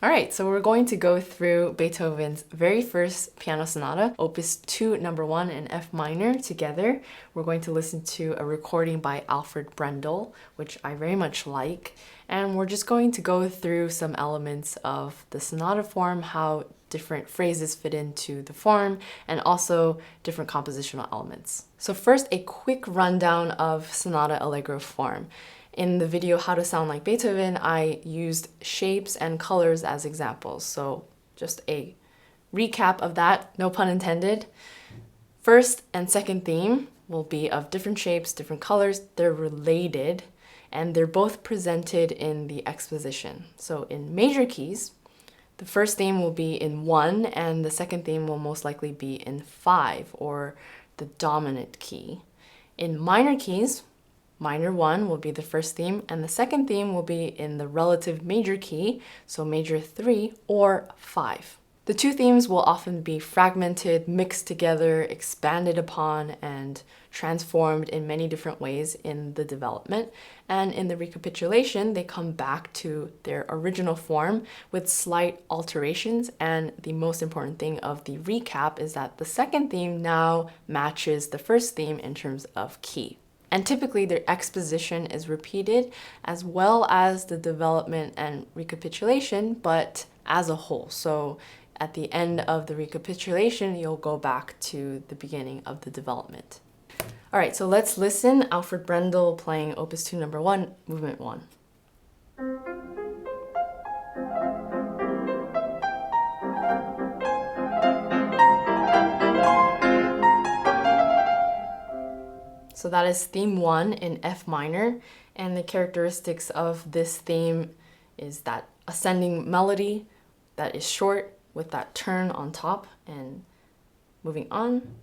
All right, so we're going to go through Beethoven's very first piano sonata, Opus 2, number 1 in F minor together. We're going to listen to a recording by Alfred Brendel, which I very much like. And we're just going to go through some elements of the sonata form, how different phrases fit into the form, and also different compositional elements. So first, a quick rundown of sonata allegro form. In the video How to Sound Like Beethoven, I used shapes and colors as examples. So just a recap of that, no pun intended. First and second theme will be of different shapes, different colors. They're related and they're both presented in the exposition. So in major keys, the first theme will be in 1 and the second theme will most likely be in 5, or the dominant key. In minor keys, minor 1 will be the first theme, and the second theme will be in the relative major key, so major 3 or 5. The two themes will often be fragmented, mixed together, expanded upon, and transformed in many different ways in the development. And in the recapitulation, they come back to their original form with slight alterations. And the most important thing of the recap is that the second theme now matches the first theme in terms of key. And typically their exposition is repeated as well as the development and recapitulation, but as a whole. So at the end of the recapitulation, you'll go back to the beginning of the development. All right, so let's listen. Alfred Brendel playing Opus 2, number 1, movement 1. So that is theme 1 in F minor, and the characteristics of this theme is that ascending melody that is short with that turn on top. And moving on.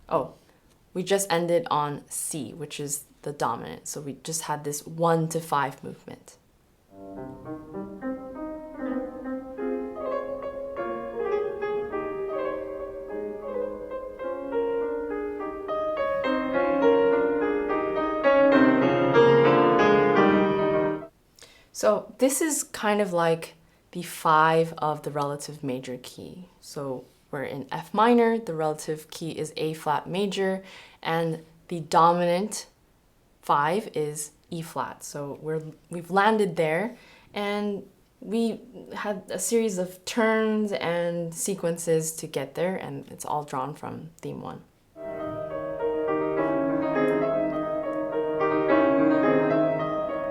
Oh, we just ended on C, which is the dominant. So we just had this 1 to 5 movement. So this is kind of like the 5 of the relative major key. So we're in F minor, the relative key is A flat major, and the dominant 5 is E flat. So we've landed there, and we had a series of turns and sequences to get there, and it's all drawn from theme 1.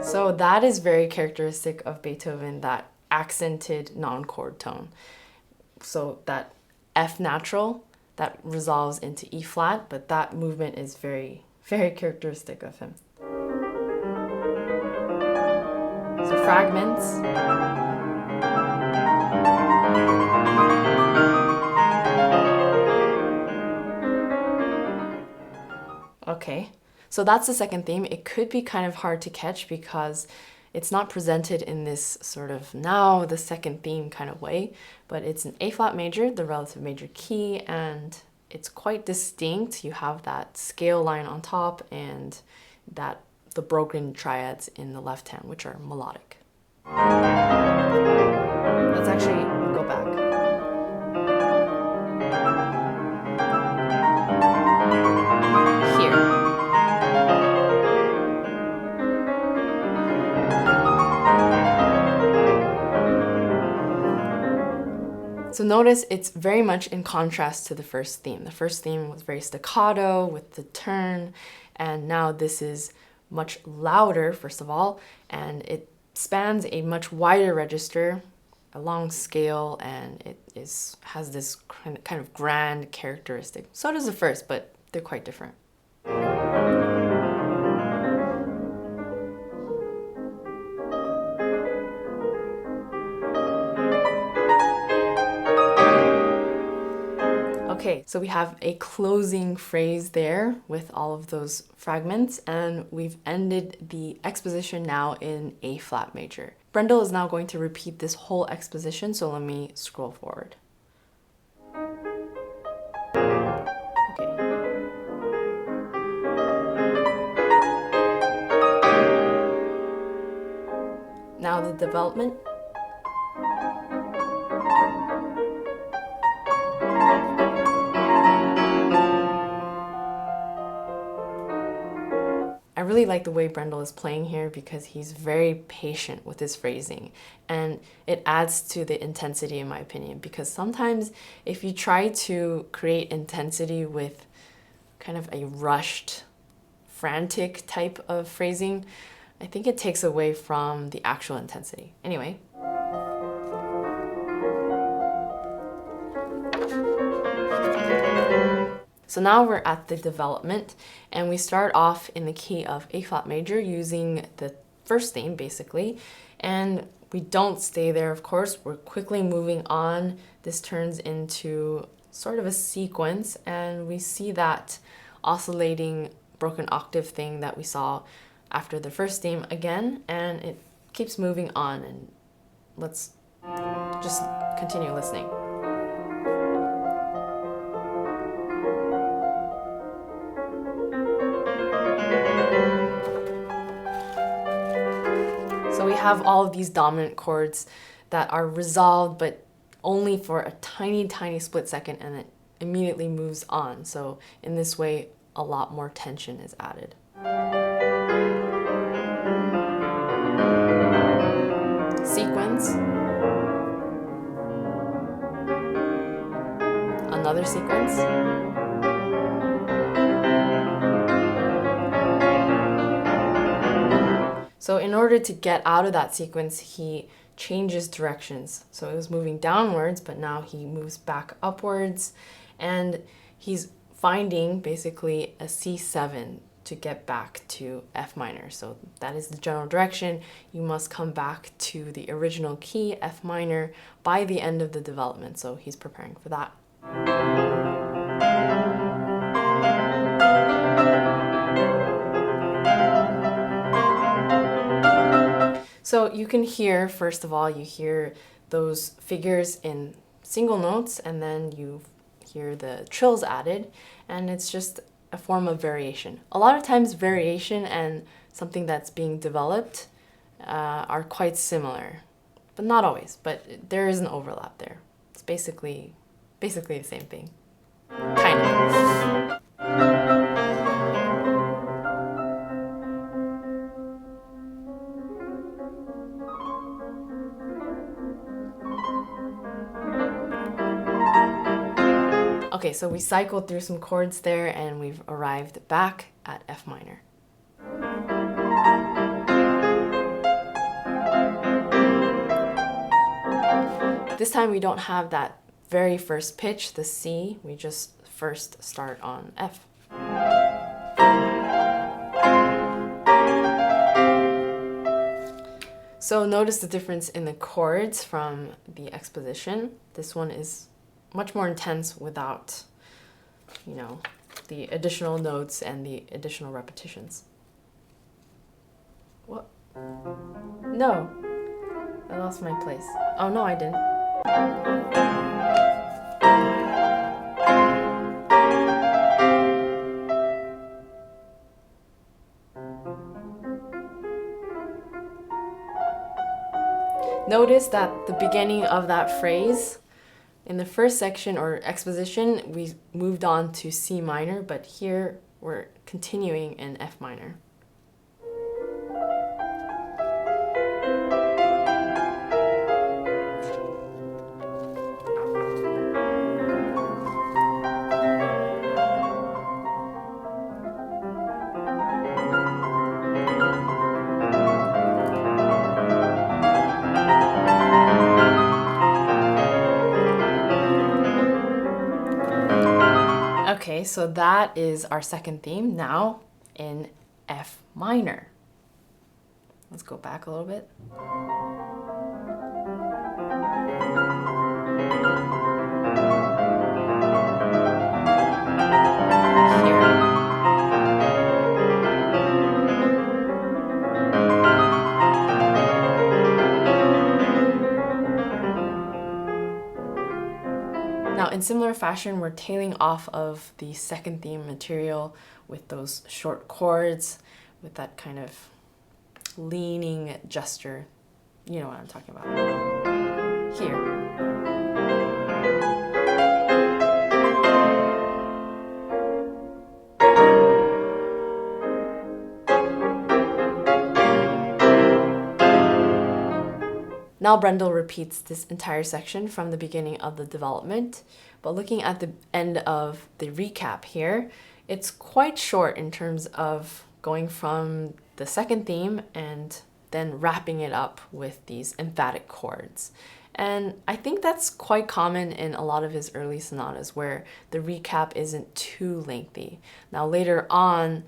So that is very characteristic of Beethoven, that accented non-chord tone. So that F natural, that resolves into E flat, but that movement is very, very characteristic of him. So fragments. Okay, so that's the second theme. It could be kind of hard to catch because it's not presented in this sort of now the second theme kind of way, but it's an A flat major, the relative major key, and it's quite distinct. You have that scale line on top and the broken triads in the left hand, which are melodic. Let's actually go back. So notice it's very much in contrast to the first theme. The first theme was very staccato with the turn, and now this is much louder, first of all, and it spans a much wider register, a long scale, and has this kind of grand characteristic. So does the first, but they're quite different. Okay, so we have a closing phrase there with all of those fragments, and we've ended the exposition now in A flat major. Brendel is now going to repeat this whole exposition, so let me scroll forward. Okay. Now the development. really like the way Brendel is playing here because he's very patient with his phrasing, and it adds to the intensity in my opinion, because sometimes if you try to create intensity with kind of a rushed, frantic type of phrasing, I think it takes away from the actual intensity. Anyway. So now we're at the development, and we start off in the key of A flat major using the first theme basically, and we don't stay there, of course. We're quickly moving on. This turns into sort of a sequence, and we see that oscillating broken octave thing that we saw after the first theme again, and it keeps moving on, and let's just continue listening. So we have all of these dominant chords that are resolved, but only for a tiny, tiny split second, and it immediately moves on. So in this way, a lot more tension is added. Sequence. Another sequence. So in order to get out of that sequence, he changes directions. So it was moving downwards, but now he moves back upwards, and he's finding basically a C7 to get back to F minor. So that is the general direction. You must come back to the original key, F minor, by the end of the development. So he's preparing for that. So you can hear, first of all, you hear those figures in single notes, and then you hear the trills added, and it's just a form of variation. A lot of times variation and something that's being developed are quite similar, but not always, but there is an overlap there. It's basically the same thing, kind of. Okay, so we cycled through some chords there, and we've arrived back at F minor. This time we don't have that very first pitch, the C, we just first start on F. So notice the difference in the chords from the exposition. This one is much more intense without, the additional notes and the additional repetitions. What? No, I lost my place. Oh no, I didn't. Notice that the beginning of that phrase, in the first section or exposition, we moved on to C minor, but here we're continuing in F minor. Okay, so that is our second theme, now in F minor. Let's go back a little bit. Now, in similar fashion, we're tailing off of the second theme material with those short chords, with that kind of leaning gesture. You know what I'm talking about. Here. Now Brendel repeats this entire section from the beginning of the development, but looking at the end of the recap here, it's quite short in terms of going from the second theme and then wrapping it up with these emphatic chords. And I think that's quite common in a lot of his early sonatas where the recap isn't too lengthy. Now later on,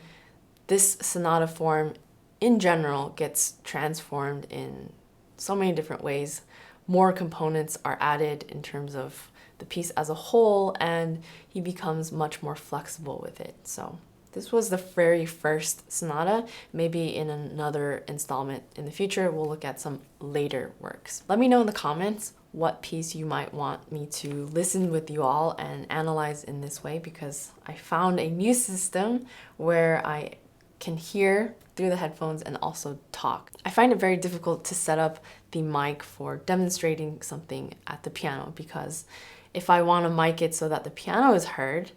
this sonata form in general gets transformed in so many different ways. More components are added in terms of the piece as a whole, and he becomes much more flexible with it. So this was the very first sonata. Maybe in another installment in the future, we'll look at some later works. Let me know in the comments what piece you might want me to listen with you all and analyze in this way, because I found a new system where I can hear through the headphones and also talk. I find it very difficult to set up the mic for demonstrating something at the piano, because if I want to mic it so that the piano is heard,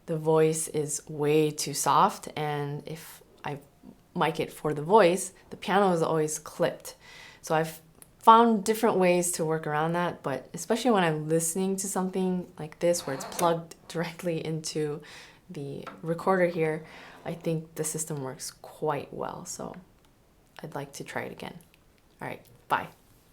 the voice is way too soft, and if I mic it for the voice, the piano is always clipped. So I've found different ways to work around that, but especially when I'm listening to something like this where it's plugged directly into the recorder here, I think the system works quite well. So I'd like to try it again. All right, bye.